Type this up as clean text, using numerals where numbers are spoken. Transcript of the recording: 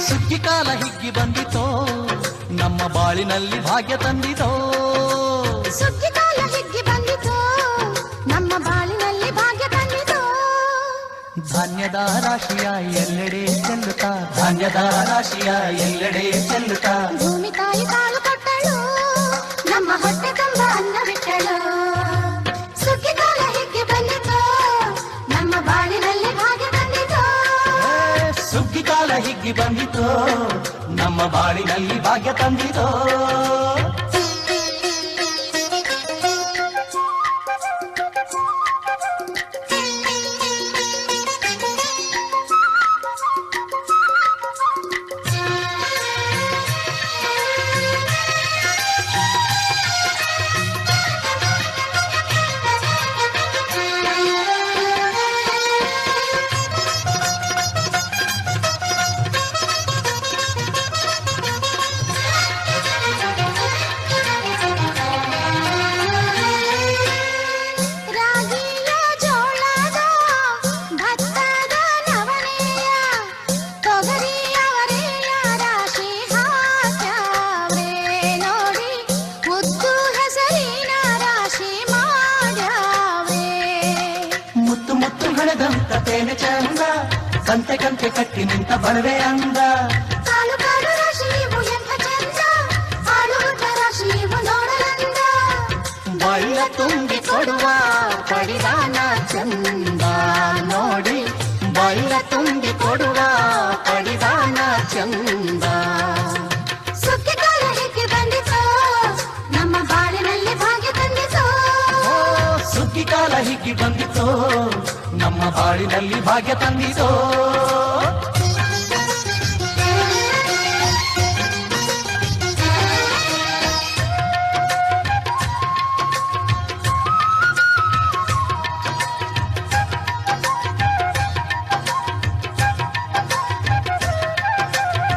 ಸುಗ್ಗಿ ಕಾಲ ಹಿಗ್ಗಿ ಬಂದಿತೋ ನಮ್ಮ ಬಾಳಿನಲ್ಲಿ ಭಾಗ್ಯ ತಂದಿತೋ. ಸುಗ್ಗಿ ಕಾಲ ಹಿಗ್ಗಿ ಬಂದಿತೋ ನಮ್ಮ ಬಾಳಿನಲ್ಲಿ ಭಾಗ್ಯ ತಂದಿತೋ. ಧಾನ್ಯದ ರಾಶಿಯ ಎಲ್ಲೆಡೆ ಚೆಲ್ಲುತ್ತಾ, ಧಾನ್ಯದ ರಾಶಿಯ ಎಲ್ಲೆಡೆ ಚೆಲ್ಲುತ್ತಾ, ಭೂಮಿ ತಾಯಿ ಕಾಳು ಕೊಟ್ಟಳು ನಮ್ಮ ಹೊಟ್ಟೆ ತುಂಬ ಅನ್ನ ಬಿಟ್ಟಳು. ಸುಗ್ಗಿ ಕಾಲ ಹಿಗ್ಗಿ ಬಂದಿತೋ ನಮ್ಮ ಬಾಳಿನಲ್ಲಿ ಭಾಗ್ಯ ತಂದಿತೋ. ಸುಗ್ಗಿ ಕಾಲ ಹಿಗ್ಗಿ ಬಂದಿತೋ ನಮ್ಮ ಬಾಳಿನಲ್ಲಿ ಭಾಗ್ಯ ತಂದಿತೋ. ತೇನೆ ಚಂದ ಕಂತೆ ಕಂತೆ ಕಟ್ಟಿ ನಿಂತ ಬಡವೆ ಅಂದ. ಕಾಳು ಕಾಳು ರಾಶಿ ನೀವು ಎಂಥ ಚಂದ, ಆಳುವುದ ರಾಶಿ ನೀವು ನೋಡಲಂದ. ಬಳ್ಳ ತುಂಬಿ ಕೊಡುವ ಪಡಿದಾನ ಚಂದ ನೋಡಿ, ಬಳ್ಳ ತುಂಬಿ ಕೊಡುವ ಪಡಿದಾನ ಚಂದ. ಸುಗ್ಗಿ ಕಾಲ ಹಿಗ್ಗಿ ಬಂದಿತೋ ನಮ್ಮ ಬಾಳಿನಲ್ಲಿ ಭಾಗ್ಯ ತಂದಿತೋ. ಸುಗ್ಗಿ ಕಾಲ ಹಿಗ್ಗಿ ಬಂದಿತೋ ನಮ್ಮ ಬಾಳಿನಲ್ಲಿ ಭಾಗ್ಯ ತಂದಿತೋ.